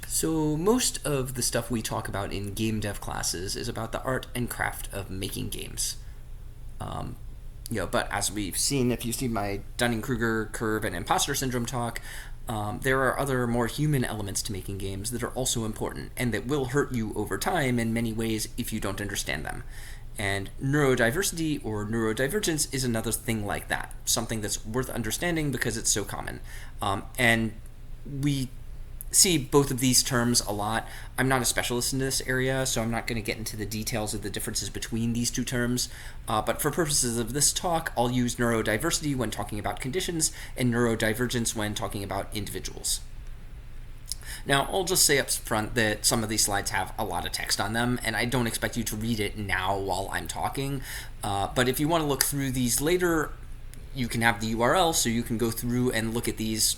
So most of the stuff we talk about in game dev classes is about the art and craft of making games. Um, but as we've seen, if you've seen my Dunning-Kruger curve and imposter syndrome talk, there are other more human elements to making games that are also important and that will hurt you over time in many ways if you don't understand them. And neurodiversity or neurodivergence is another thing like that, something that's worth understanding because it's so common. And we see both of these terms a lot. I'm not a specialist in this area, so I'm not going to get into the details of the differences between these two terms. But for purposes of this talk, I'll use neurodiversity when talking about conditions and neurodivergence when talking about individuals. Now, I'll just say up front that some of these slides have a lot of text on them, and I don't expect you to read it now while I'm talking. But if you want to look through these later, you can have the URL so you can go through and look at these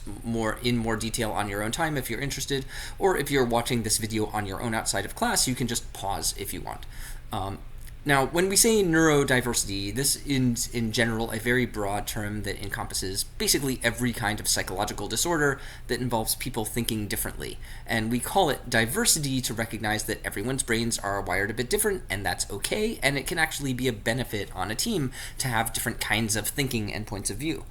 in more detail on your own time if you're interested, or if you're watching this video on your own outside of class, you can just pause if you want. Now, when we say neurodiversity, this is in general a very broad term that encompasses basically every kind of psychological disorder that involves people thinking differently. And we call it diversity to recognize that everyone's brains are wired a bit different, and that's okay, and it can actually be a benefit on a team to have different kinds of thinking and points of view.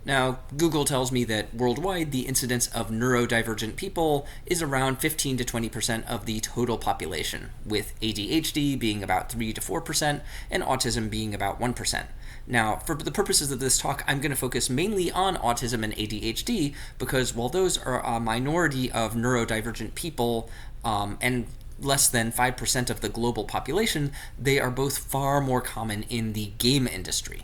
Now, Google tells me that worldwide the incidence of neurodivergent people is around 15 to 20% of the total population, with ADHD being about 3 to 4% and autism being about 1%. Now, for the purposes of this talk, I'm going to focus mainly on autism and ADHD because while those are a minority of neurodivergent people and less than 5% of the global population, they are both far more common in the game industry.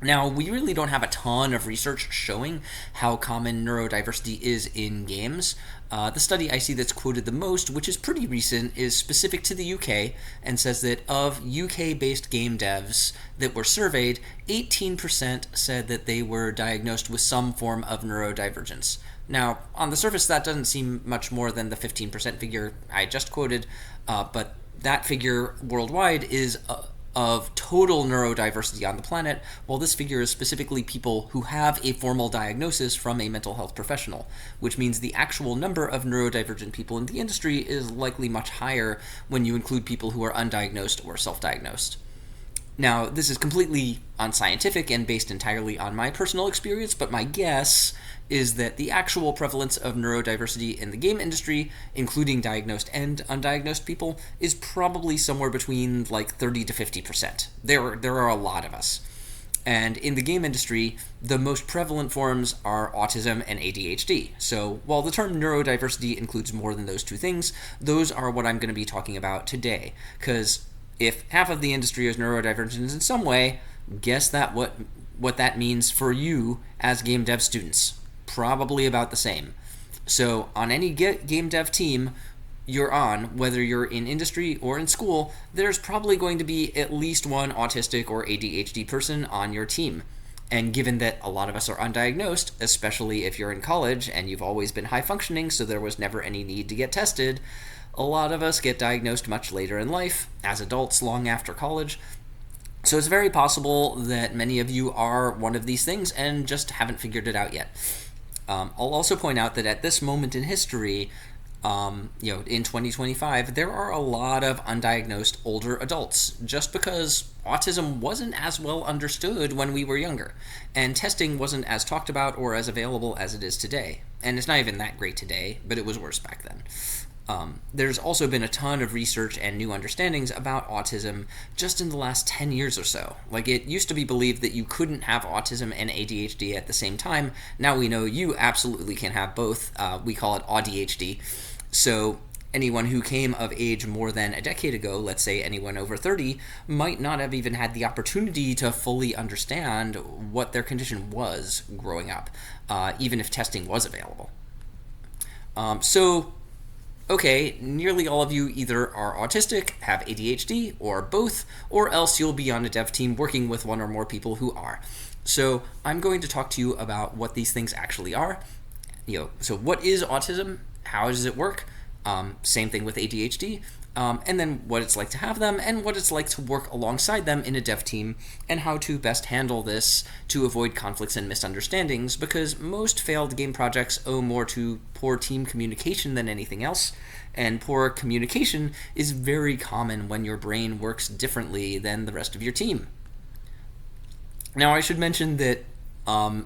Now, we really don't have a ton of research showing how common neurodiversity is in games. The study I see that's quoted the most, which is pretty recent, is specific to the UK and says that of UK-based game devs that were surveyed, 18% said that they were diagnosed with some form of neurodivergence. Now, on the surface, that doesn't seem much more than the 15% figure I just quoted, but that figure worldwide is of total neurodiversity on the planet, while this figure is specifically people who have a formal diagnosis from a mental health professional, which means the actual number of neurodivergent people in the industry is likely much higher when you include people who are undiagnosed or self-diagnosed. Now, this is completely unscientific and based entirely on my personal experience, but my guess is that the actual prevalence of neurodiversity in the game industry, including diagnosed and undiagnosed people, is probably somewhere between like 30 to 50%. There are a lot of us. And in the game industry, the most prevalent forms are autism and ADHD. So while the term neurodiversity includes more than those two things, those are what I'm going to be talking about today. Because if half of the industry is neurodivergent in some way, guess that what that means for you as game dev students. Probably about the same. So on any game dev team you're on, whether you're in industry or in school, there's probably going to be at least one autistic or ADHD person on your team. And given that a lot of us are undiagnosed, especially if you're in college and you've always been high functioning so there was never any need to get tested, a lot of us get diagnosed much later in life, as adults long after college. So it's very possible that many of you are one of these things and just haven't figured it out yet. I'll also point out that at this moment in history, in 2025, there are a lot of undiagnosed older adults just because autism wasn't as well understood when we were younger, and testing wasn't as talked about or as available as it is today. And it's not even that great today, but it was worse back then. There's also been a ton of research and new understandings about autism just in the last 10 years or so. Like, it used to be believed that you couldn't have autism and ADHD at the same time. Now we know you absolutely can have both. We call it ADHD. So anyone who came of age more than a decade ago, let's say anyone over 30, might not have even had the opportunity to fully understand what their condition was growing up, even if testing was available. Okay, nearly all of you either are autistic, have ADHD, or both, or else you'll be on a dev team working with one or more people who are. So I'm going to talk to you about what these things actually are. So what is autism? How does it work? Same thing with ADHD. And then what it's like to have them, and what it's like to work alongside them in a dev team, and how to best handle this to avoid conflicts and misunderstandings, because most failed game projects owe more to poor team communication than anything else, and poor communication is very common when your brain works differently than the rest of your team. Now, I should mention that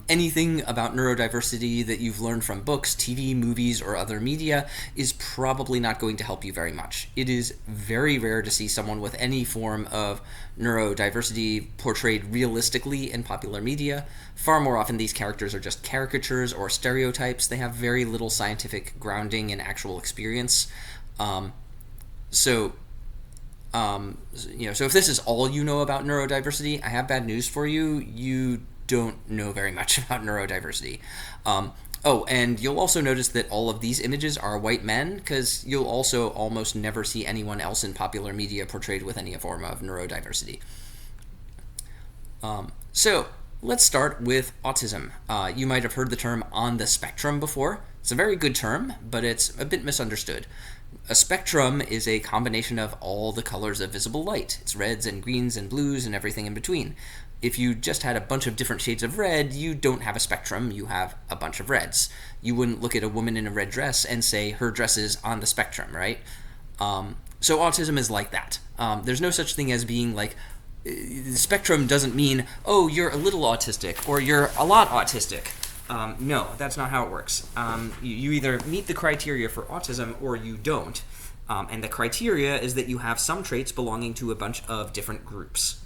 anything about neurodiversity that you've learned from books, TV, movies, or other media is probably not going to help you very much. It is very rare to see someone with any form of neurodiversity portrayed realistically in popular media. Far more often, these characters are just caricatures or stereotypes. They have very little scientific grounding in actual experience. So if this is all you know about neurodiversity, I have bad news for you. You don't know very much about neurodiversity. And you'll also notice that all of these images are white men, because you'll also almost never see anyone else in popular media portrayed with any form of neurodiversity. So let's start with autism. You might have heard the term on the spectrum before. It's a very good term, but it's a bit misunderstood. A spectrum is a combination of all the colors of visible light. It's reds and greens and blues and everything in between. If you just had a bunch of different shades of red, you don't have a spectrum, you have a bunch of reds. You wouldn't look at a woman in a red dress and say her dress is on the spectrum, right? So autism is like that. There's no such thing as being like, the spectrum doesn't mean, oh, you're a little autistic or you're a lot autistic. No, that's not how it works. You either meet the criteria for autism or you don't. And the criteria is that you have some traits belonging to a bunch of different groups.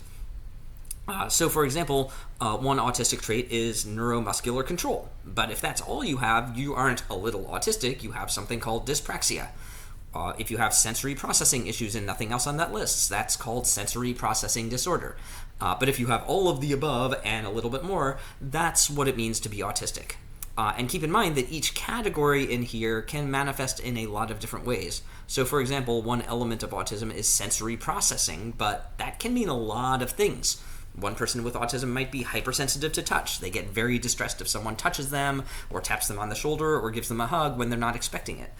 So, for example, one autistic trait is neuromuscular control. But if that's all you have, you aren't a little autistic, you have something called dyspraxia. If you have sensory processing issues and nothing else on that list, that's called sensory processing disorder. But if you have all of the above and a little bit more, that's what it means to be autistic. And keep in mind that each category in here can manifest in a lot of different ways. So, for example, one element of autism is sensory processing, but that can mean a lot of things. One person with autism might be hypersensitive to touch. They get very distressed if someone touches them or taps them on the shoulder or gives them a hug when they're not expecting it.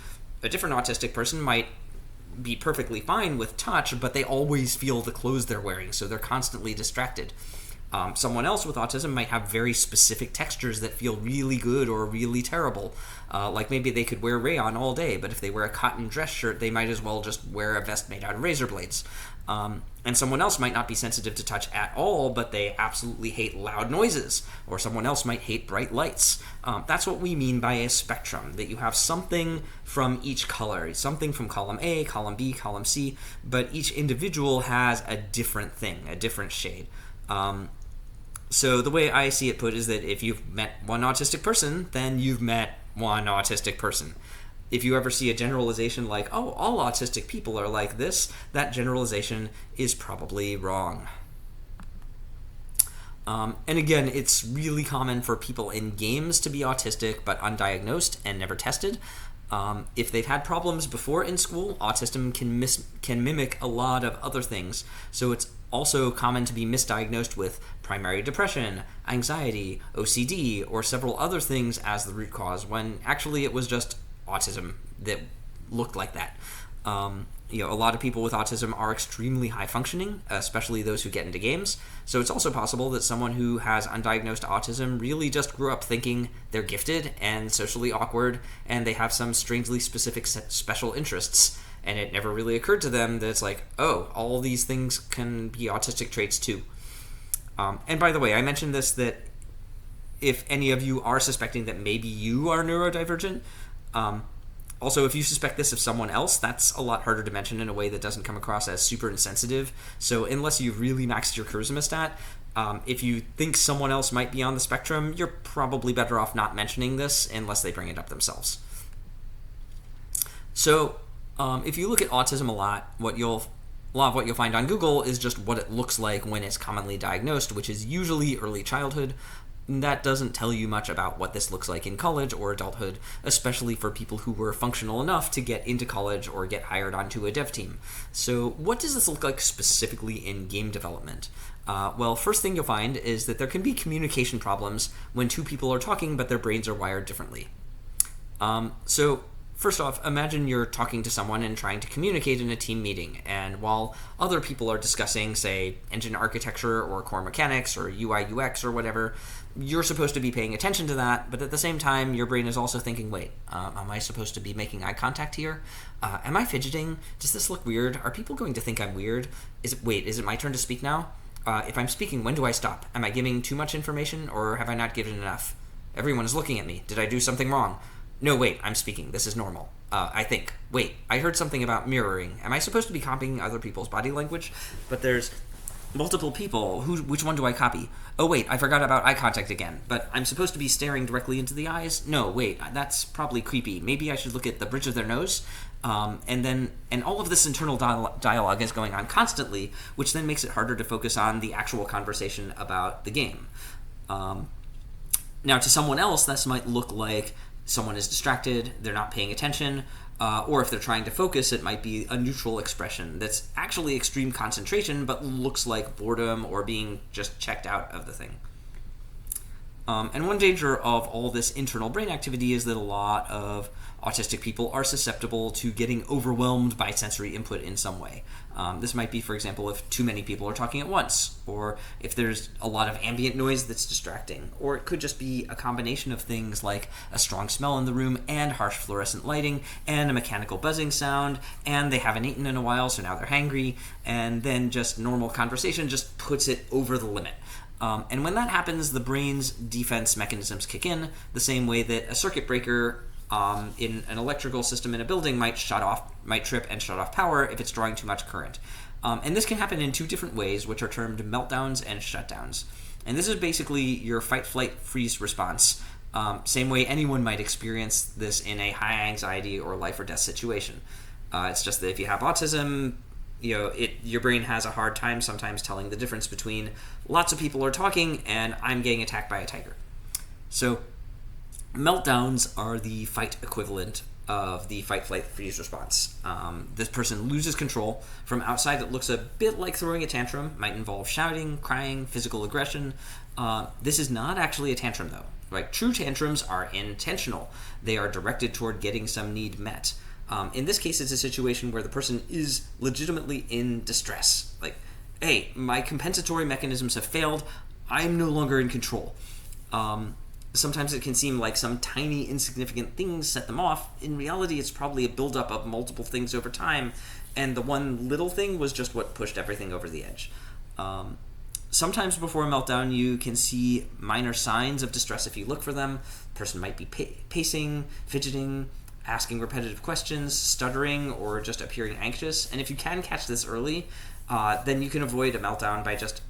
A different autistic person might be perfectly fine with touch, but they always feel the clothes they're wearing, so they're constantly distracted. Someone else with autism might have very specific textures that feel really good or really terrible. Like maybe they could wear rayon all day, but if they wear a cotton dress shirt, they might as well just wear a vest made out of razor blades. And someone else might not be sensitive to touch at all, but they absolutely hate loud noises. Or someone else might hate bright lights. That's what we mean by a spectrum, that you have something from each color, something from column A, column B, column C, but each individual has a different thing, a different shade. So the way I see it put is that if you've met one autistic person, then you've met one autistic person. If you ever see a generalization like, oh, all autistic people are like this, that generalization is probably wrong. And again, it's really common for people in games to be autistic but undiagnosed and never tested. If they've had problems before in school, autism can mimic a lot of other things. So it's also common to be misdiagnosed with primary depression, anxiety, OCD, or several other things as the root cause, when actually it was just autism that looked like that. A lot of people with autism are extremely high functioning, especially those who get into games. So it's also possible that someone who has undiagnosed autism really just grew up thinking they're gifted and socially awkward, and they have some strangely specific special interests. And it never really occurred to them that it's like, oh, all these things can be autistic traits too. And by the way, I mentioned this, that if any of you are suspecting that maybe you are neurodivergent, also, if you suspect this of someone else, that's a lot harder to mention in a way that doesn't come across as super insensitive. So unless you've really maxed your charisma stat, if you think someone else might be on the spectrum, you're probably better off not mentioning this unless they bring it up themselves. So if you look at autism a lot of what you'll find on Google is just what it looks like when it's commonly diagnosed, which is usually early childhood. That doesn't tell you much about what this looks like in college or adulthood, especially for people who were functional enough to get into college or get hired onto a dev team. So what does this look like specifically in game development? Well, first thing you'll find is that there can be communication problems when two people are talking but their brains are wired differently. So First off, imagine you're talking to someone and trying to communicate in a team meeting, and while other people are discussing, say, engine architecture or core mechanics or UI UX or whatever, you're supposed to be paying attention to that, but at the same time, your brain is also thinking, wait, am I supposed to be making eye contact here? Am I fidgeting? Does this look weird? Are people going to think I'm weird? Is it my turn to speak now? If I'm speaking, when do I stop? Am I giving too much information, or have I not given enough? Everyone is looking at me. Did I do something wrong? No, wait, I'm speaking. This is normal. I think. Wait, I heard something about mirroring. Am I supposed to be copying other people's body language? But there's multiple people. Which one do I copy? Oh, wait, I forgot about eye contact again. But I'm supposed to be staring directly into the eyes? No, wait, that's probably creepy. Maybe I should look at the bridge of their nose? And all of this internal dialogue is going on constantly, which then makes it harder to focus on the actual conversation about the game. Now, to someone else, this might look like someone is distracted, they're not paying attention, or if they're trying to focus, it might be a neutral expression that's actually extreme concentration, but looks like boredom or being just checked out of the thing. And one danger of all this internal brain activity is that a lot of autistic people are susceptible to getting overwhelmed by sensory input in some way. This might be, for example, if too many people are talking at once, or if there's a lot of ambient noise that's distracting, or it could just be a combination of things like a strong smell in the room and harsh fluorescent lighting and a mechanical buzzing sound, and they haven't eaten in a while, so now they're hangry, and then just normal conversation just puts it over the limit. And when that happens, the brain's defense mechanisms kick in, the same way that a circuit breaker in an electrical system in a building might trip and shut off power if it's drawing too much current. And this can happen in two different ways, which are termed meltdowns and shutdowns. And this is basically your fight, flight, freeze response. Same way anyone might experience this in a high anxiety or life or death situation. It's just that if you have autism, your brain has a hard time sometimes telling the difference between lots of people are talking and I'm getting attacked by a tiger. So meltdowns are the fight equivalent of the fight, flight, freeze response. This person loses control. From outside, it looks a bit like throwing a tantrum. Might involve shouting, crying, physical aggression. This is not actually a tantrum, though. Right? True tantrums are intentional. They are directed toward getting some need met. In this case, it's a situation where the person is legitimately in distress. Like, hey, my compensatory mechanisms have failed. I'm no longer in control. Sometimes it can seem like some tiny, insignificant things set them off. In reality, it's probably a buildup of multiple things over time, and the one little thing was just what pushed everything over the edge. Sometimes before a meltdown, you can see minor signs of distress if you look for them. The person might be pacing, fidgeting, asking repetitive questions, stuttering, or just appearing anxious. And if you can catch this early, then you can avoid a meltdown by just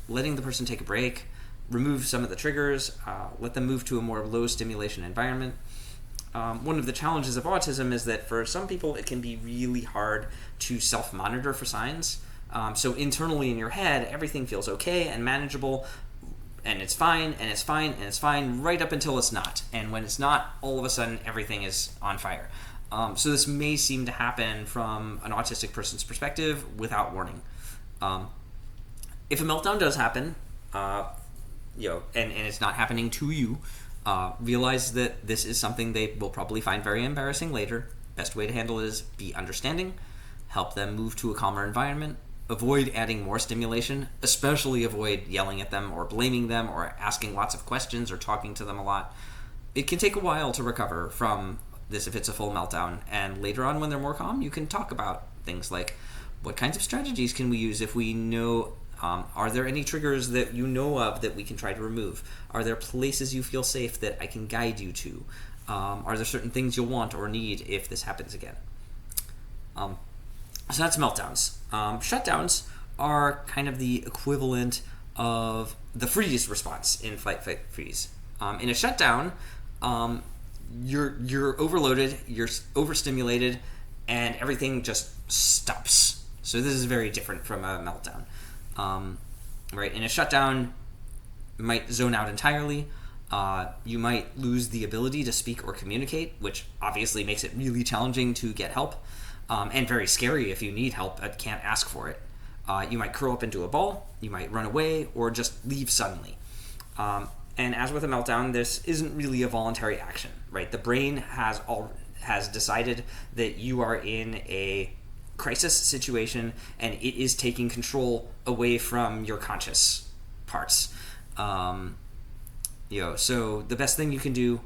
letting the person take a break, remove some of the triggers, let them move to a more low stimulation environment. One of the challenges of autism is that for some people it can be really hard to self-monitor for signs. So internally in your head, everything feels okay and manageable, and it's fine, and it's fine, and it's fine, right up until it's not. And when it's not, all of a sudden everything is on fire. So this may seem to happen from an autistic person's perspective without warning. If a meltdown does happen, and it's not happening to you, realize that this is something they will probably find very embarrassing later. Best way to handle it is be understanding, help them move to a calmer environment, avoid adding more stimulation, especially avoid yelling at them or blaming them or asking lots of questions or talking to them a lot. It can take a while to recover from this if it's a full meltdown, and later on when they're more calm, you can talk about things like what kinds of strategies can we use if we know. Are there any triggers that you know of that we can try to remove? Are there places you feel safe that I can guide you to? Are there certain things you'll want or need if this happens again? So that's meltdowns. Shutdowns are kind of the equivalent of the freeze response in fight, freeze. In a shutdown, you're overloaded, you're overstimulated, and everything just stops. So this is very different from a meltdown. Right, in a shutdown, you might zone out entirely. You might lose the ability to speak or communicate, which obviously makes it really challenging to get help, and very scary if you need help but can't ask for it. You might curl up into a ball, you might run away, or just leave suddenly. And as with a meltdown, this isn't really a voluntary action, right? The brain has has decided that you are in a crisis situation and it is taking control away from your conscious parts. So the best thing you can do,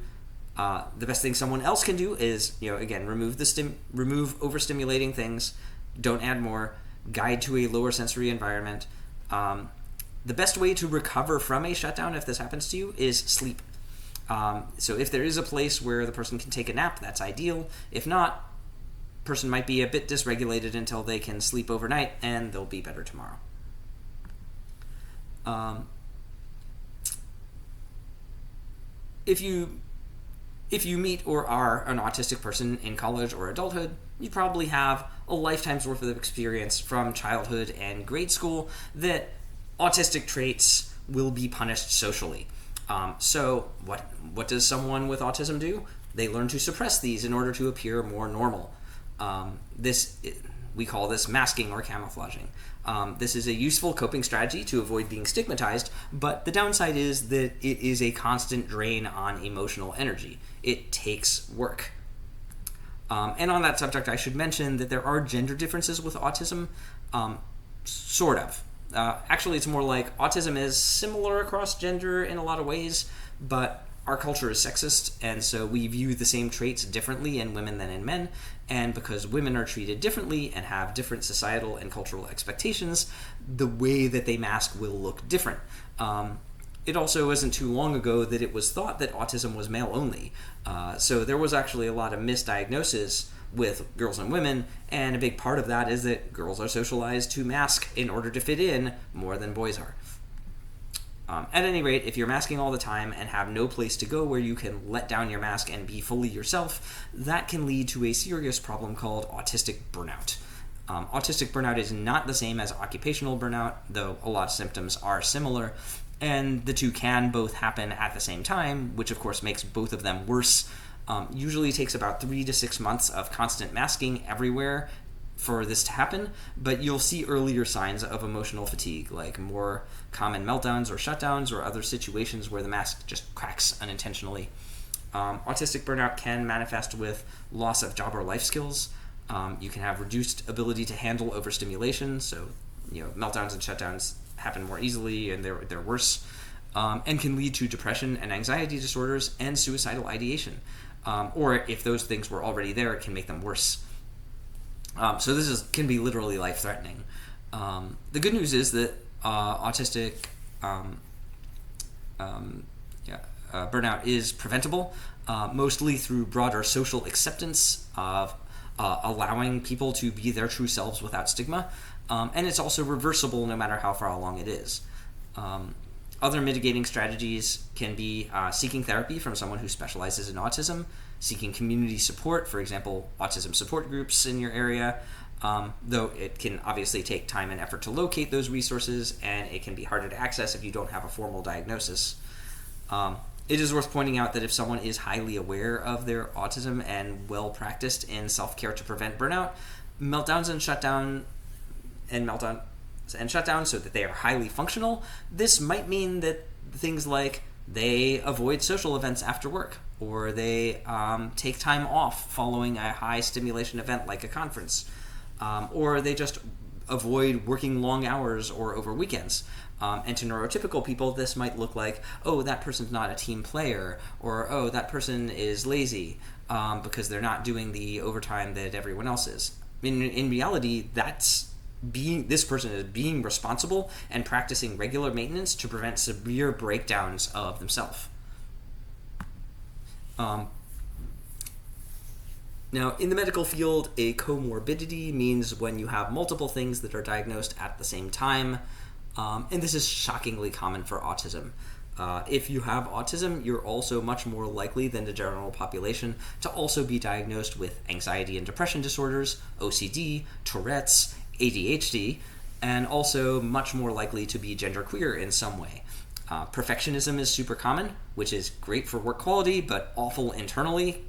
the best thing someone else can do is, again, remove overstimulating things, don't add more, guide to a lower sensory environment. The best way to recover from a shutdown, if this happens to you, is sleep. So if there is a place where the person can take a nap, that's ideal. If not, person might be a bit dysregulated until they can sleep overnight, and they'll be better tomorrow. If you meet or are an autistic person in college or adulthood, you probably have a lifetime's worth of experience from childhood and grade school that autistic traits will be punished socially. So what does someone with autism do? They learn to suppress these in order to appear more normal. We call this masking or camouflaging. This is a useful coping strategy to avoid being stigmatized, but the downside is that it is a constant drain on emotional energy. It takes work. And on that subject, I should mention that there are gender differences with autism, sort of. Actually, it's more like autism is similar across gender in a lot of ways, but our culture is sexist, and so we view the same traits differently in women than in men, and because women are treated differently and have different societal and cultural expectations, the way that they mask will look different. It also isn't too long ago that it was thought that autism was male only, so there was actually a lot of misdiagnosis with girls and women, and a big part of that is that girls are socialized to mask in order to fit in more than boys are. At any rate, if you're masking all the time and have no place to go where you can let down your mask and be fully yourself, that can lead to a serious problem called autistic burnout. Autistic burnout is not the same as occupational burnout, though a lot of symptoms are similar, and the two can both happen at the same time, which of course makes both of them worse. Usually takes about 3 to 6 months of constant masking everywhere for this to happen, but you'll see earlier signs of emotional fatigue, like more common meltdowns or shutdowns or other situations where the mask just cracks unintentionally. Autistic burnout can manifest with loss of job or life skills. You can have reduced ability to handle overstimulation, so meltdowns and shutdowns happen more easily and they're worse, and can lead to depression and anxiety disorders and suicidal ideation. Or if those things were already there, it can make them worse. So this can be literally life-threatening. The good news is that autistic burnout is preventable, mostly through broader social acceptance of allowing people to be their true selves without stigma, and it's also reversible no matter how far along it is. Other mitigating strategies can be seeking therapy from someone who specializes in autism, seeking community support, for example, autism support groups in your area, though it can obviously take time and effort to locate those resources, and it can be harder to access if you don't have a formal diagnosis. It is worth pointing out that if someone is highly aware of their autism and well practiced in self-care to prevent burnout, meltdowns and shutdown so that they are highly functional, this might mean that things like they avoid social events after work, or they take time off following a high stimulation event like a conference, or they just avoid working long hours or over weekends. And to neurotypical people, this might look like, oh, that person's not a team player, or oh, that person is lazy because they're not doing the overtime that everyone else is. In reality, this person is being responsible and practicing regular maintenance to prevent severe breakdowns of themselves. Now, in the medical field, a comorbidity means when you have multiple things that are diagnosed at the same time, and this is shockingly common for autism. If you have autism, you're also much more likely than the general population to also be diagnosed with anxiety and depression disorders, OCD, Tourette's, ADHD, and also much more likely to be genderqueer in some way. Perfectionism is super common, which is great for work quality, but awful internally,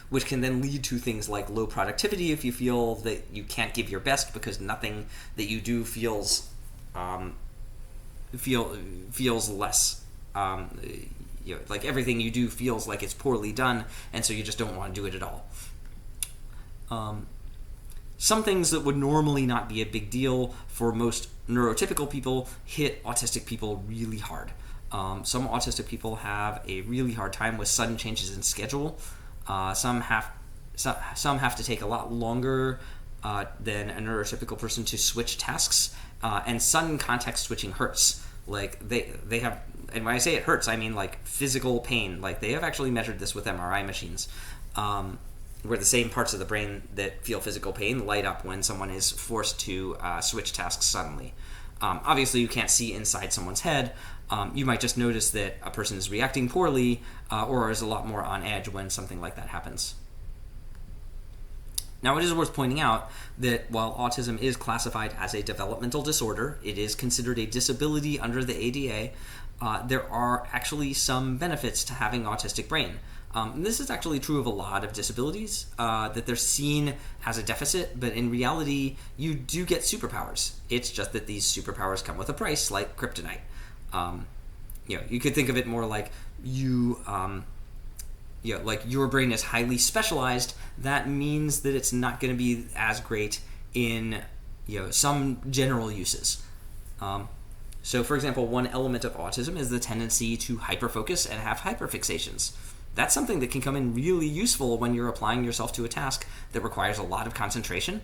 which can then lead to things like low productivity if you feel that you can't give your best because nothing that you do feels less. like everything you do feels like it's poorly done, and so you just don't want to do it at all. Some things that would normally not be a big deal for most neurotypical people hit autistic people really hard. Some autistic people have a really hard time with sudden changes in schedule. Some have to take a lot longer than a neurotypical person to switch tasks, and sudden context switching hurts. Like they have, and when I say it hurts, I mean like physical pain. Like they have actually measured this with MRI machines, where the same parts of the brain that feel physical pain light up when someone is forced to switch tasks suddenly. Obviously, you can't see inside someone's head. You might just notice that a person is reacting poorly or is a lot more on edge when something like that happens. Now, it is worth pointing out that while autism is classified as a developmental disorder, it is considered a disability under the ADA. There are actually some benefits to having an autistic brain. And this is actually true of a lot of disabilities, that they're seen as a deficit, but in reality, you do get superpowers. It's just that these superpowers come with a price, like kryptonite. You could think of it more like like your brain is highly specialized. That means that it's not going to be as great in some general uses. So, for example, one element of autism is the tendency to hyperfocus and have hyperfixations. That's something that can come in really useful when you're applying yourself to a task that requires a lot of concentration.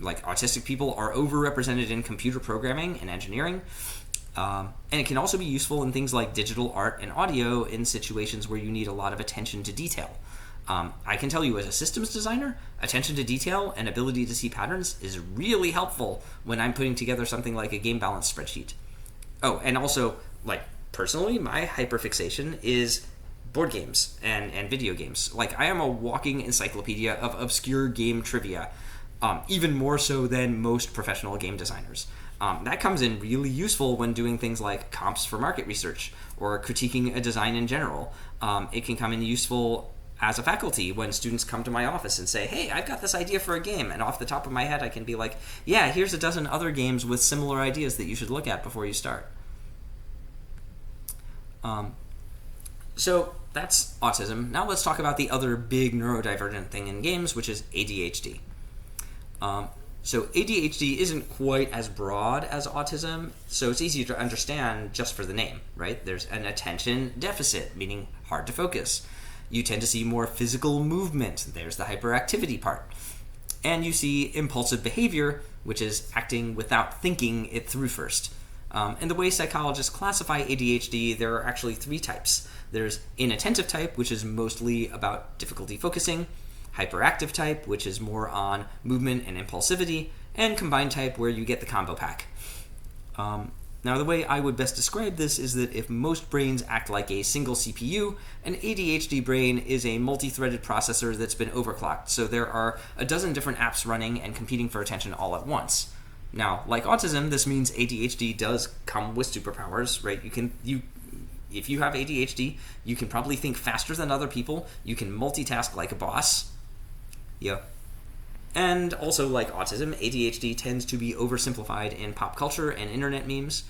Like autistic people are overrepresented in computer programming and engineering. And it can also be useful in things like digital art and audio in situations where you need a lot of attention to detail. I can tell you as a systems designer, attention to detail and ability to see patterns is really helpful when I'm putting together something like a game balance spreadsheet. Oh, and also, like, personally, my hyperfixation is board games and video games. Like, I am a walking encyclopedia of obscure game trivia, even more so than most professional game designers. That comes in really useful when doing things like comps for market research or critiquing a design in general. It can come in useful as a faculty when students come to my office and say, hey, I've got this idea for a game, and off the top of my head I can be like, yeah, here's a dozen other games with similar ideas that you should look at before you start. So that's autism. Now let's talk about the other big neurodivergent thing in games, which is ADHD. So ADHD isn't quite as broad as autism, so it's easier to understand just for the name, right? There's an attention deficit, meaning hard to focus. You tend to see more physical movement. There's the hyperactivity part. And you see impulsive behavior, which is acting without thinking it through first. And the way psychologists classify ADHD, there are actually three types. There's inattentive type, which is mostly about difficulty focusing, hyperactive type, which is more on movement and impulsivity, and combined type, where you get the combo pack. Now, the way I would best describe this is that if most brains act like a single CPU, an ADHD brain is a multi-threaded processor that's been overclocked, so there are a dozen different apps running and competing for attention all at once. Now, like autism, this means ADHD does come with superpowers, right? If you have ADHD, you can probably think faster than other people. You can multitask like a boss. Yeah. And also, like autism, ADHD tends to be oversimplified in pop culture and internet memes.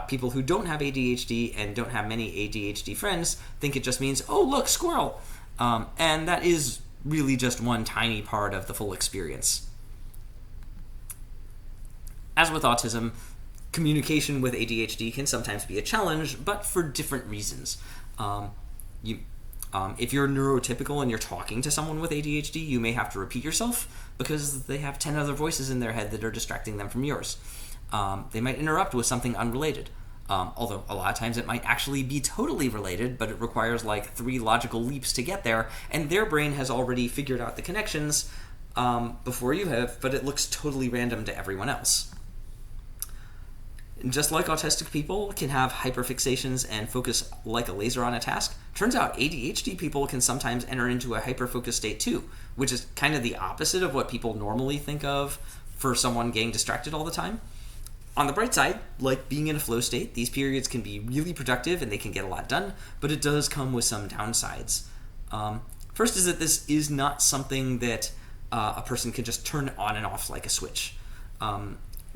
People who don't have ADHD and don't have many ADHD friends think it just means, oh, look, squirrel. And that is really just one tiny part of the full experience. As with autism, communication with ADHD can sometimes be a challenge, but for different reasons. If you're neurotypical and you're talking to someone with ADHD, you may have to repeat yourself because they have 10 other voices in their head that are distracting them from yours. They might interrupt with something unrelated, although a lot of times it might actually be totally related, but it requires like 3 logical leaps to get there, and their brain has already figured out the connections before you have, but it looks totally random to everyone else. Just like autistic people can have hyperfixations and focus like a laser on a task, turns out ADHD people can sometimes enter into a hyperfocus state too, which is kind of the opposite of what people normally think of for someone getting distracted all the time. On the bright side, like being in a flow state, these periods can be really productive and they can get a lot done, but it does come with some downsides. First is that this is not something that a person can just turn on and off like a switch.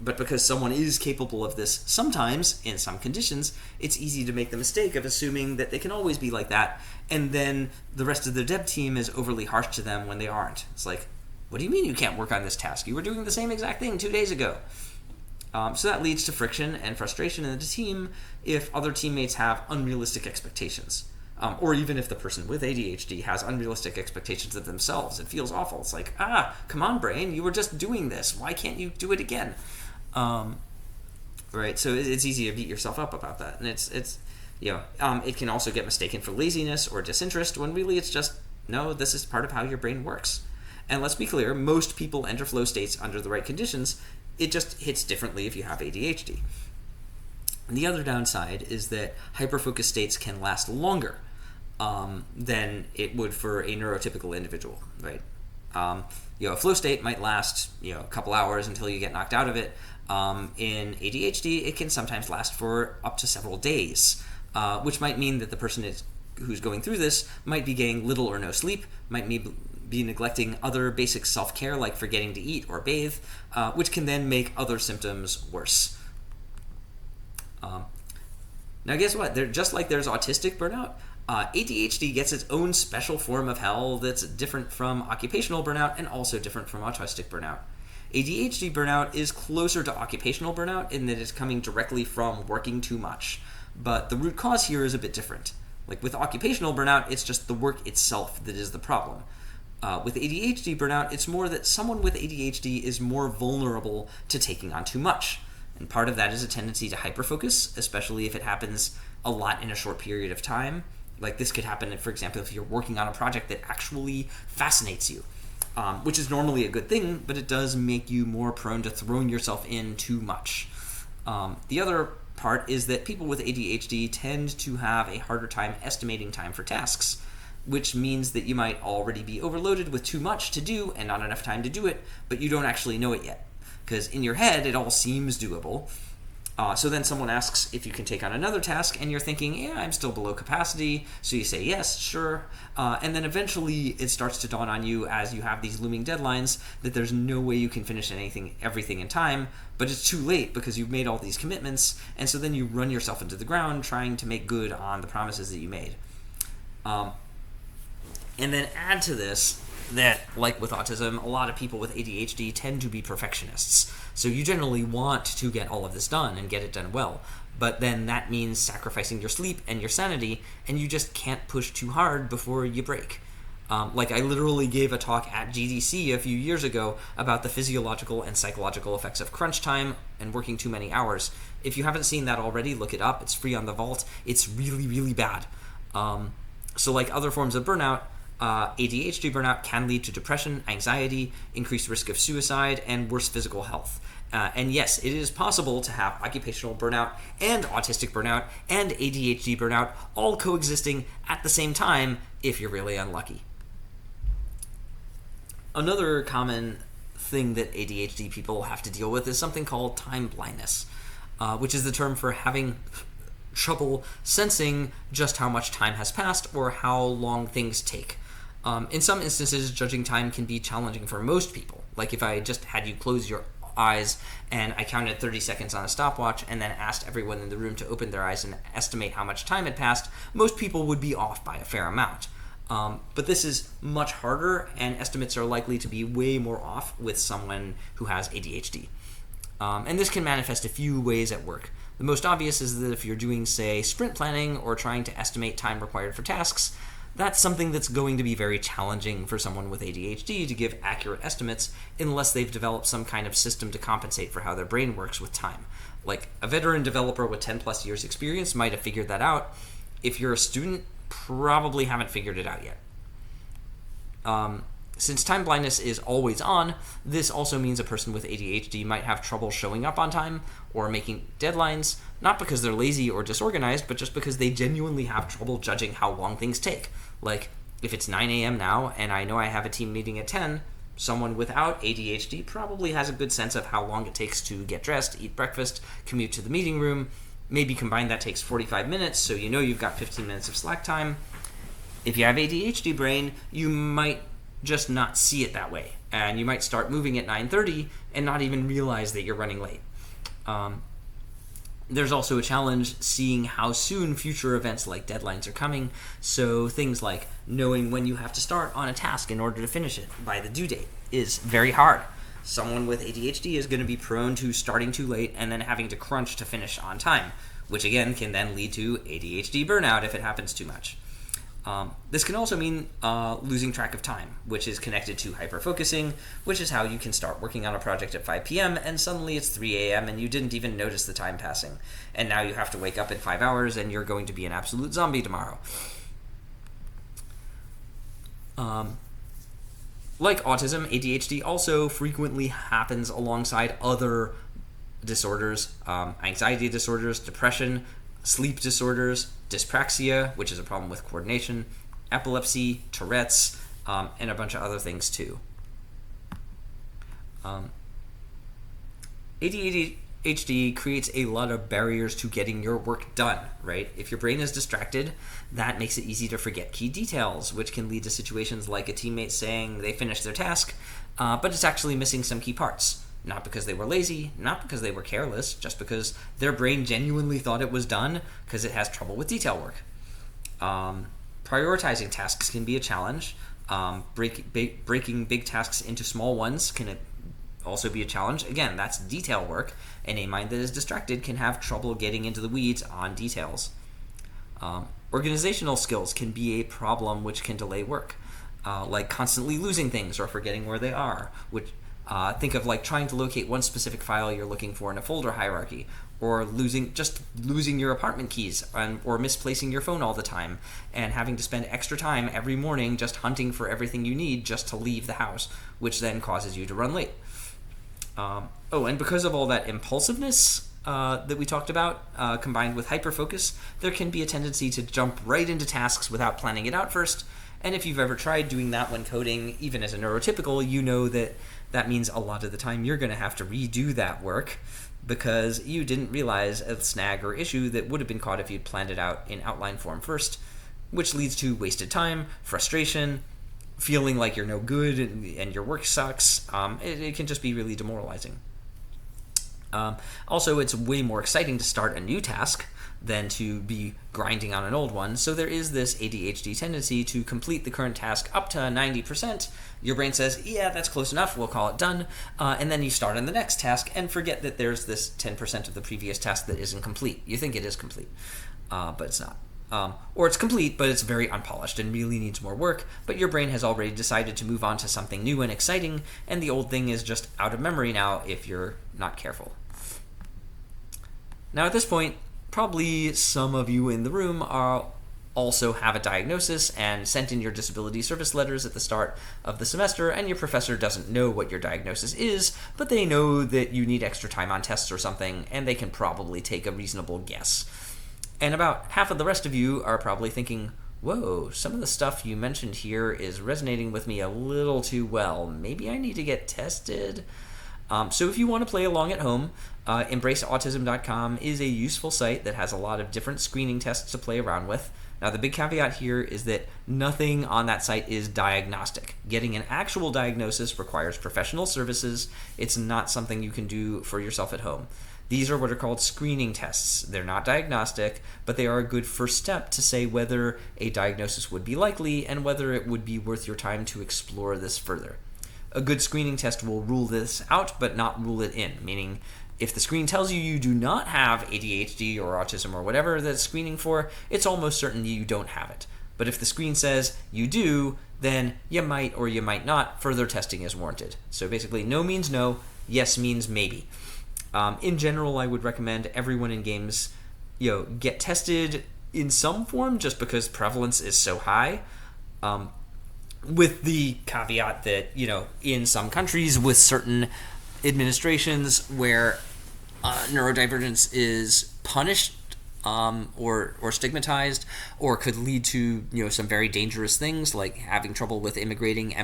But because someone is capable of this sometimes, in some conditions, it's easy to make the mistake of assuming that they can always be like that, and then the rest of the dev team is overly harsh to them when they aren't. It's like, what do you mean you can't work on this task? You were doing the same exact thing 2 days ago. So that leads to friction and frustration in the team if other teammates have unrealistic expectations. Or even if the person with ADHD has unrealistic expectations of themselves. It feels awful. It's like, come on, brain, you were just doing this. Why can't you do it again? Right, so it's easy to beat yourself up about that. And it can also get mistaken for laziness or disinterest when really it's just, no, this is part of how your brain works. And let's be clear, most people enter flow states under the right conditions. It just hits differently if you have ADHD. And the other downside is that hyperfocus states can last longer than it would for a neurotypical individual, right? A flow state might last, a couple hours until you get knocked out of it. In ADHD, it can sometimes last for up to several days, which might mean that the person who's going through this might be getting little or no sleep, might be neglecting other basic self-care like forgetting to eat or bathe, which can then make other symptoms worse. Now guess what? Just like there's autistic burnout, ADHD gets its own special form of hell that's different from occupational burnout and also different from autistic burnout. ADHD burnout is closer to occupational burnout in that it's coming directly from working too much, but the root cause here is a bit different. Like with occupational burnout, it's just the work itself that is the problem. With ADHD burnout, it's more that someone with ADHD is more vulnerable to taking on too much. And part of that is a tendency to hyperfocus, especially if it happens a lot in a short period of time. Like this could happen, for example, if you're working on a project that actually fascinates you, which is normally a good thing, but it does make you more prone to throwing yourself in too much. The other part is that people with ADHD tend to have a harder time estimating time for tasks, which means that you might already be overloaded with too much to do and not enough time to do it, but you don't actually know it yet. Because in your head, it all seems doable. So then someone asks if you can take on another task, and you're thinking, yeah, I'm still below capacity. So you say, yes, sure. And then eventually it starts to dawn on you as you have these looming deadlines that there's no way you can finish everything in time, but it's too late because you've made all these commitments. And so then you run yourself into the ground trying to make good on the promises that you made. And then add to this that, like with autism, a lot of people with ADHD tend to be perfectionists. So you generally want to get all of this done and get it done well. But then that means sacrificing your sleep and your sanity, and you just can't push too hard before you break. Like I literally gave a talk at GDC a few years ago about the physiological and psychological effects of crunch time and working too many hours. If you haven't seen that already, look it up. It's free on the Vault. It's really, really bad. So like other forms of burnout, ADHD burnout can lead to depression, anxiety, increased risk of suicide, and worse physical health. And yes, it is possible to have occupational burnout and autistic burnout and ADHD burnout all coexisting at the same time if you're really unlucky. Another common thing that ADHD people have to deal with is something called time blindness, which is the term for having trouble sensing just how much time has passed or how long things take. In some instances, judging time can be challenging for most people. Like if I just had you close your eyes and I counted 30 seconds on a stopwatch and then asked everyone in the room to open their eyes and estimate how much time had passed, most people would be off by a fair amount. But this is much harder, and estimates are likely to be way more off with someone who has ADHD. And this can manifest a few ways at work. The most obvious is that if you're doing, say, sprint planning or trying to estimate time required for tasks, that's something that's going to be very challenging for someone with ADHD to give accurate estimates unless they've developed some kind of system to compensate for how their brain works with time. Like a veteran developer with 10 plus years experience might have figured that out. If you're a student, probably haven't figured it out yet. Since time blindness is always on, this also means a person with ADHD might have trouble showing up on time or making deadlines, not because they're lazy or disorganized, but just because they genuinely have trouble judging how long things take. Like, if it's 9 a.m. now and I know I have a team meeting at 10, someone without ADHD probably has a good sense of how long it takes to get dressed, eat breakfast, commute to the meeting room. Maybe combined that takes 45 minutes, so you know you've got 15 minutes of slack time. If you have ADHD brain, you might just not see it that way, and you might start moving at 9:30 and not even realize that you're running late. There's also a challenge seeing how soon future events like deadlines are coming, so things like knowing when you have to start on a task in order to finish it by the due date is very hard. Someone with ADHD is going to be prone to starting too late and then having to crunch to finish on time, which again can then lead to ADHD burnout if it happens too much. This can also mean losing track of time, which is connected to hyperfocusing, which is how you can start working on a project at 5 p.m. and suddenly it's 3 a.m. and you didn't even notice the time passing. And now you have to wake up in 5 hours and you're going to be an absolute zombie tomorrow. Like autism, ADHD also frequently happens alongside other disorders, anxiety disorders, depression, sleep disorders, dyspraxia, which is a problem with coordination, epilepsy, Tourette's, and a bunch of other things too. ADHD creates a lot of barriers to getting your work done, right? If your brain is distracted, that makes it easy to forget key details, which can lead to situations like a teammate saying they finished their task, but it's actually missing some key parts. Not because they were lazy, not because they were careless, just because their brain genuinely thought it was done because it has trouble with detail work. Prioritizing tasks can be a challenge. Breaking big tasks into small ones can also be a challenge. Again, that's detail work, and a mind that is distracted can have trouble getting into the weeds on details. Organizational skills can be a problem which can delay work, like constantly losing things or forgetting where they are, which think of like trying to locate one specific file you're looking for in a folder hierarchy, or losing your apartment keys, or misplacing your phone all the time, and having to spend extra time every morning just hunting for everything you need just to leave the house, which then causes you to run late. And because of all that impulsiveness that we talked about, combined with hyperfocus, there can be a tendency to jump right into tasks without planning it out first. And if you've ever tried doing that when coding, even as a neurotypical, you know that means a lot of the time you're going to have to redo that work because you didn't realize a snag or issue that would have been caught if you'd planned it out in outline form first, which leads to wasted time, frustration, feeling like you're no good and your work sucks. It can just be really demoralizing. Also, it's way more exciting to start a new task than to be grinding on an old one. So there is this ADHD tendency to complete the current task up to 90%. Your brain says, yeah, that's close enough, we'll call it done. And then you start on the next task and forget that there's this 10% of the previous task that isn't complete. You think it is complete, but it's not. Or it's complete, but it's very unpolished and really needs more work, but your brain has already decided to move on to something new and exciting, and the old thing is just out of memory now if you're not careful. Now at this point, probably some of you in the room also have a diagnosis and sent in your disability service letters at the start of the semester, and your professor doesn't know what your diagnosis is, but they know that you need extra time on tests or something, and they can probably take a reasonable guess. And about half of the rest of you are probably thinking, whoa, some of the stuff you mentioned here is resonating with me a little too well. Maybe I need to get tested. So if you want to play along at home, EmbraceAutism.com is a useful site that has a lot of different screening tests to play around with. Now, the big caveat here is that nothing on that site is diagnostic. Getting an actual diagnosis requires professional services. It's not something you can do for yourself at home. These are what are called screening tests. They're not diagnostic, but they are a good first step to say whether a diagnosis would be likely and whether it would be worth your time to explore this further. A good screening test will rule this out, but not rule it in, meaning if the screen tells you you do not have ADHD or autism or whatever that's screening for, it's almost certain you don't have it. But if the screen says you do, then you might or you might not. Further testing is warranted. So basically, no means no, yes means maybe. In general, I would recommend everyone in games, get tested in some form just because prevalence is so high. With the caveat that, in some countries with certain administrations where neurodivergence is punished or stigmatized, or could lead to some very dangerous things like having trouble with emigrating,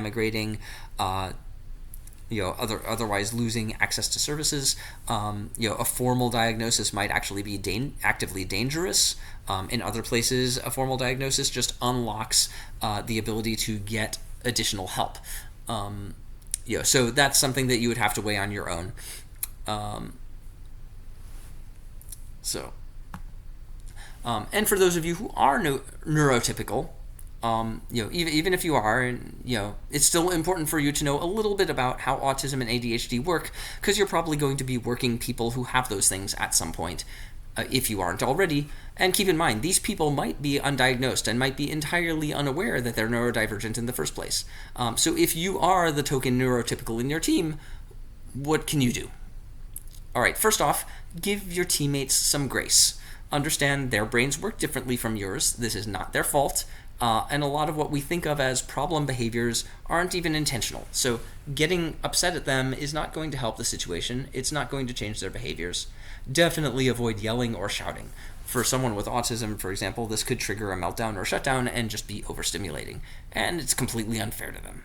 otherwise losing access to services. A formal diagnosis might actually be actively dangerous. In other places, a formal diagnosis just unlocks the ability to get additional help. So that's something that you would have to weigh on your own. So, and for those of you who are neurotypical, even if you are, and it's still important for you to know a little bit about how autism and ADHD work, because you're probably going to be working people who have those things at some point, if you aren't already. And keep in mind, these people might be undiagnosed and might be entirely unaware that they're neurodivergent in the first place. So if you are the token neurotypical in your team, what can you do? All right, first off, give your teammates some grace. Understand their brains work differently from yours. This is not their fault. And a lot of what we think of as problem behaviors aren't even intentional. So getting upset at them is not going to help the situation. It's not going to change their behaviors. Definitely avoid yelling or shouting. For someone with autism, for example, this could trigger a meltdown or shutdown and just be overstimulating. And it's completely unfair to them.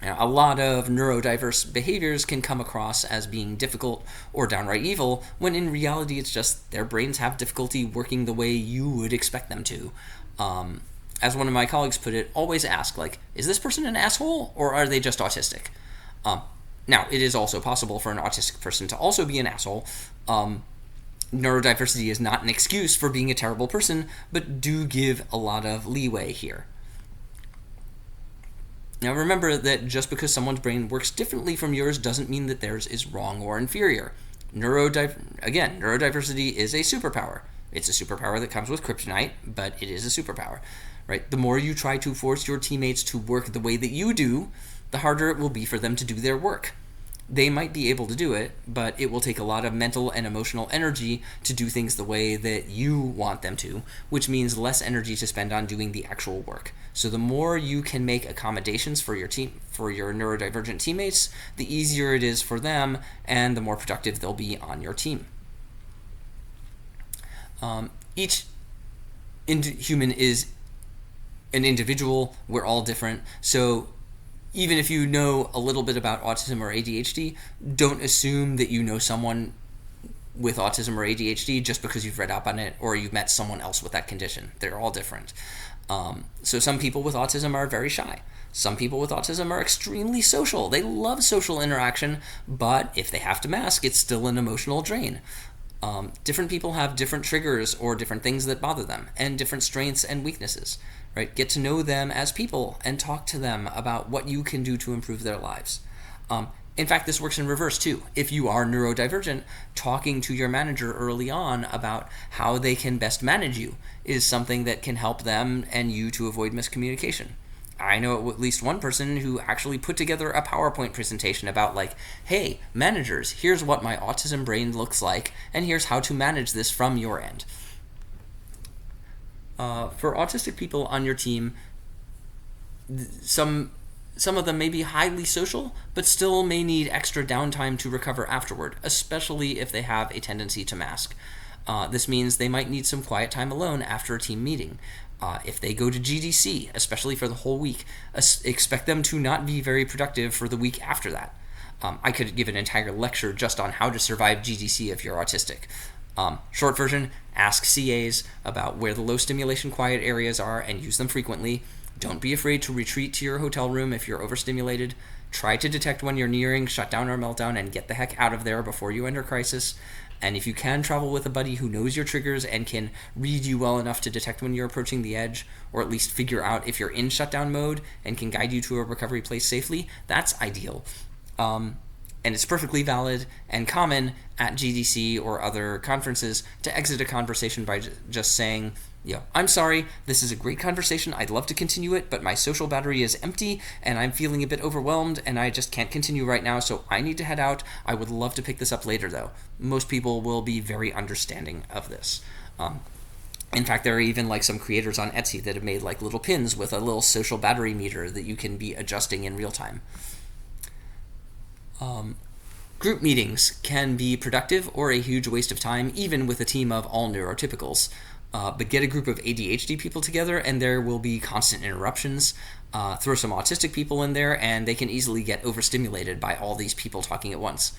Now, a lot of neurodiverse behaviors can come across as being difficult or downright evil, when in reality it's just their brains have difficulty working the way you would expect them to. As one of my colleagues put it, always ask, is this person an asshole, or are they just autistic? Now, it is also possible for an autistic person to also be an asshole. Neurodiversity is not an excuse for being a terrible person, but do give a lot of leeway here. Now remember that just because someone's brain works differently from yours doesn't mean that theirs is wrong or inferior. Neurodiversity is a superpower. It's a superpower that comes with kryptonite, but it is a superpower, right? The more you try to force your teammates to work the way that you do, the harder it will be for them to do their work. They might be able to do it, but it will take a lot of mental and emotional energy to do things the way that you want them to, which means less energy to spend on doing the actual work. So the more you can make accommodations for your neurodivergent teammates, the easier it is for them, and the more productive they'll be on your team. Each human is an individual. We're all different. So even if you know a little bit about autism or ADHD, don't assume that you know someone with autism or ADHD just because you've read up on it or you've met someone else with that condition. They're all different. So some people with autism are very shy. Some people with autism are extremely social. They love social interaction, but if they have to mask, it's still an emotional drain. Different people have different triggers or different things that bother them, and different strengths and weaknesses, right? Get to know them as people and talk to them about what you can do to improve their lives. In fact, this works in reverse too. If you are neurodivergent, talking to your manager early on about how they can best manage you is something that can help them and you to avoid miscommunication. I know at least one person who actually put together a PowerPoint presentation about hey, managers, here's what my autism brain looks like, and here's how to manage this from your end. For autistic people on your team, some of them may be highly social, but still may need extra downtime to recover afterward, especially if they have a tendency to mask. This means they might need some quiet time alone after a team meeting. If they go to GDC, especially for the whole week, expect them to not be very productive for the week after that. I could give an entire lecture just on how to survive GDC if you're autistic. Short version, ask CAs about where the low stimulation quiet areas are and use them frequently. Don't be afraid to retreat to your hotel room if you're overstimulated. Try to detect when you're nearing shutdown or meltdown and get the heck out of there before you enter crisis. And if you can travel with a buddy who knows your triggers and can read you well enough to detect when you're approaching the edge, or at least figure out if you're in shutdown mode and can guide you to a recovery place safely, that's ideal. And it's perfectly valid and common at GDC or other conferences to exit a conversation by just saying, I'm sorry, this is a great conversation, I'd love to continue it, but my social battery is empty and I'm feeling a bit overwhelmed and I just can't continue right now, so I need to head out. I would love to pick this up later though. Most people will be very understanding of this. In fact, there are even some creators on Etsy that have made little pins with a little social battery meter that you can be adjusting in real time. Group meetings can be productive or a huge waste of time, even with a team of all neurotypicals. But get a group of ADHD people together and there will be constant interruptions. Throw some autistic people in there and they can easily get overstimulated by all these people talking at once.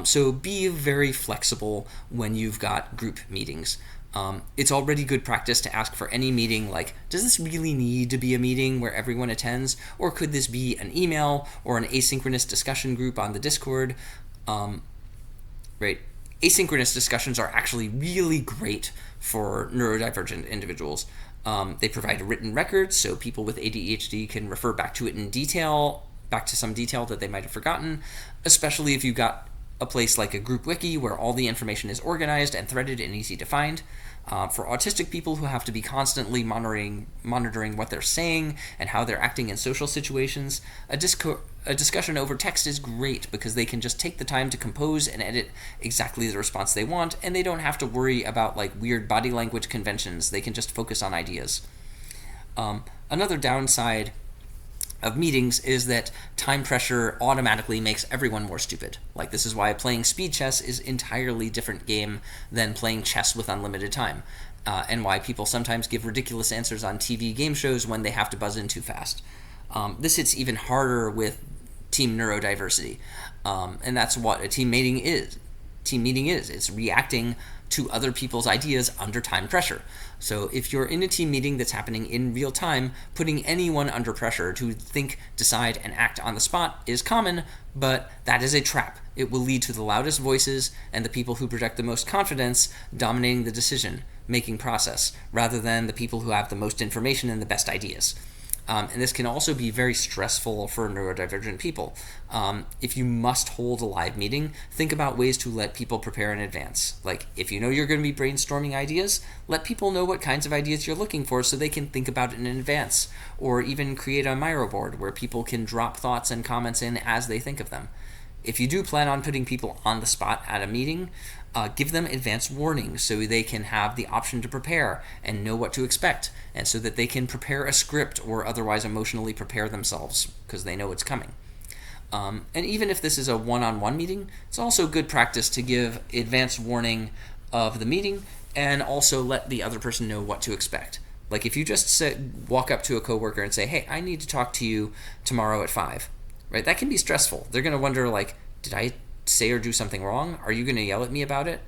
So be very flexible when you've got group meetings. It's already good practice to ask for any meeting does this really need to be a meeting where everyone attends, or could this be an email or an asynchronous discussion group on the Discord? Right. Asynchronous discussions are actually really great for neurodivergent individuals. They provide a written record so people with ADHD can refer back to it in detail, back to some detail that they might have forgotten, especially if you've got a place like a group wiki where all the information is organized and threaded and easy to find. For autistic people who have to be constantly monitoring what they're saying and how they're acting in social situations, a discussion over text is great because they can just take the time to compose and edit exactly the response they want, and they don't have to worry about like weird body language conventions. They can just focus on ideas. Another downside of meetings is that time pressure automatically makes everyone more stupid. Like, this is why playing speed chess is entirely different game than playing chess with unlimited time, and why people sometimes give ridiculous answers on TV game shows when they have to buzz in too fast. This hits even harder with team neurodiversity, and that's what a team meeting is. It's reacting to other people's ideas under time pressure. So if you're in a team meeting that's happening in real time, putting anyone under pressure to think, decide, and act on the spot is common, but that is a trap. It will lead to the loudest voices and the people who project the most confidence dominating the decision-making process, rather than the people who have the most information and the best ideas. And this can also be very stressful for neurodivergent people. If you must hold a live meeting, think about ways to let people prepare in advance. Like, if you know you're going to be brainstorming ideas, let people know what kinds of ideas you're looking for so they can think about it in advance. Or even create a Miro board where people can drop thoughts and comments in as they think of them. If you do plan on putting people on the spot at a meeting, give them advance warning so they can have the option to prepare and know what to expect, and so that they can prepare a script or otherwise emotionally prepare themselves because they know it's coming. And even if this is a one-on-one meeting, it's also good practice to give advance warning of the meeting and also let the other person know what to expect. Like, if you just walk up to a coworker and say, "Hey, I need to talk to you tomorrow at 5, right? That can be stressful. They're going to wonder, like, did I say or do something wrong? Are you going to yell at me about it?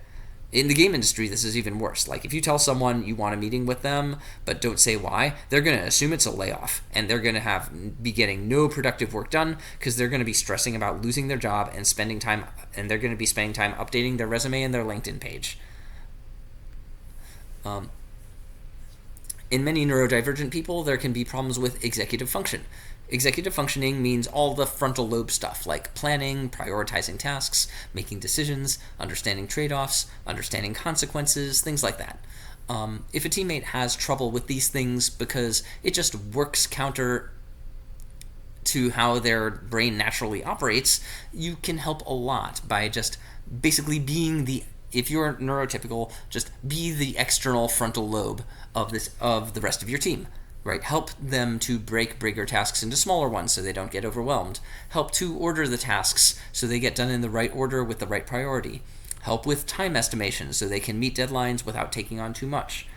In the game industry, this is even worse. Like, if you tell someone you want a meeting with them but don't say why, they're going to assume it's a layoff, and they're going to be getting no productive work done because they're going to be stressing about losing their job and they're going to be spending time updating their resume and their LinkedIn page. In many neurodivergent people, there can be problems with executive function. Executive functioning means all the frontal lobe stuff, like planning, prioritizing tasks, making decisions, understanding trade-offs, understanding consequences, things like that. If a teammate has trouble with these things because it just works counter to how their brain naturally operates, you can help a lot by just basically if you're neurotypical, just be the external frontal lobe of the rest of your team. Right? Help them to break bigger tasks into smaller ones so they don't get overwhelmed. Help to order the tasks so they get done in the right order with the right priority. Help with time estimation so they can meet deadlines without taking on too much.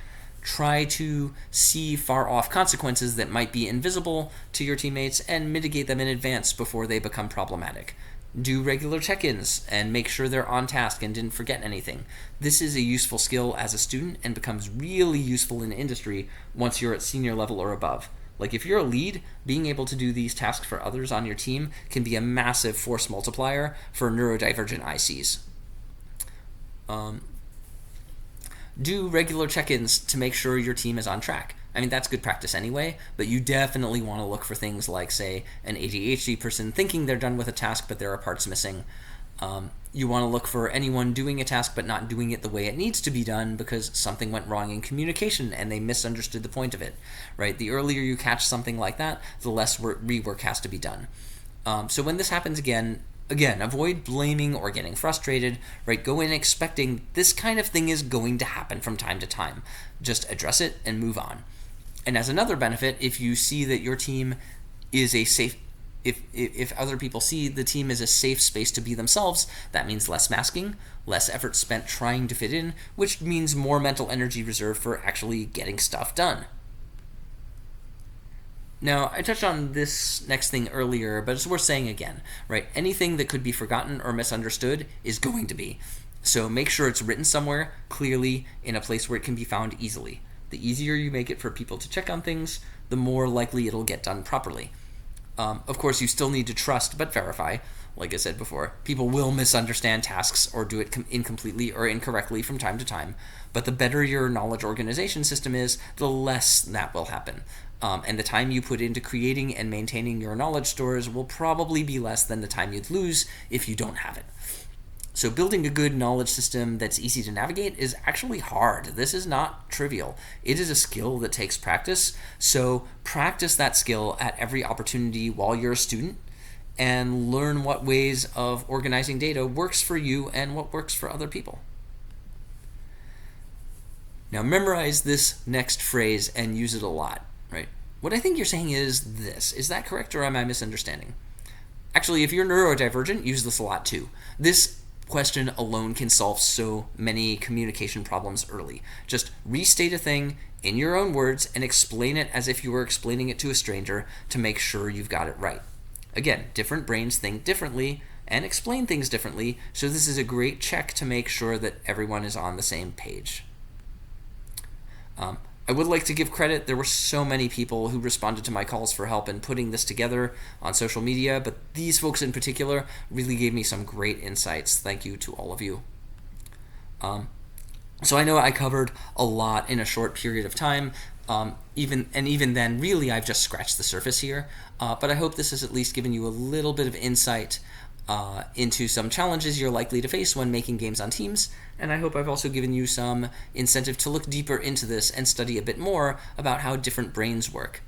Try to see far-off consequences that might be invisible to your teammates and mitigate them in advance before they become problematic. Do regular check-ins and make sure they're on task and didn't forget anything. This is a useful skill as a student and becomes really useful in industry once you're at senior level or above. Like, if you're a lead, being able to do these tasks for others on your team can be a massive force multiplier for neurodivergent ICs. Do regular check-ins to make sure your team is on track. I mean, that's good practice anyway, but you definitely want to look for things like, say, an ADHD person thinking they're done with a task but there are parts missing. You want to look for anyone doing a task but not doing it the way it needs to be done because something went wrong in communication and they misunderstood the point of it, right? The earlier you catch something like that, the less rework has to be done. So when this happens again, avoid blaming or getting frustrated, right? Go in expecting this kind of thing is going to happen from time to time. Just address it and move on. And as another benefit, if you see that your team is a safe, if other people see the team as a safe space to be themselves, that means less masking, less effort spent trying to fit in, which means more mental energy reserved for actually getting stuff done. Now, I touched on this next thing earlier, but it's worth saying again, right? Anything that could be forgotten or misunderstood is going to be. So make sure it's written somewhere, clearly, in a place where it can be found easily. The easier you make it for people to check on things, the more likely it'll get done properly. Of course, you still need to trust but verify. Like I said before, people will misunderstand tasks or do it incompletely or incorrectly from time to time, but the better your knowledge organization system is, the less that will happen. And the time you put into creating and maintaining your knowledge stores will probably be less than the time you'd lose if you don't have it. So building a good knowledge system that's easy to navigate is actually hard. This is not trivial. It is a skill that takes practice, so practice that skill at every opportunity while you're a student, and learn what ways of organizing data works for you and what works for other people. Now memorize this next phrase and use it a lot, right? What I think you're saying is this. Is that correct, or am I misunderstanding? Actually, if you're neurodivergent, use this a lot too. This question alone can solve so many communication problems early. Just restate a thing in your own words and explain it as if you were explaining it to a stranger to make sure you've got it right. Again, different brains think differently and explain things differently, so this is a great check to make sure that everyone is on the same page. I would like to give credit. There were so many people who responded to my calls for help in putting this together on social media, but these folks in particular really gave me some great insights. Thank you to all of you. So I know I covered a lot in a short period of time. Even then, really, I've just scratched the surface here. But I hope this has at least given you a little bit of insight into some challenges you're likely to face when making games on teams, and I hope I've also given you some incentive to look deeper into this and study a bit more about how different brains work.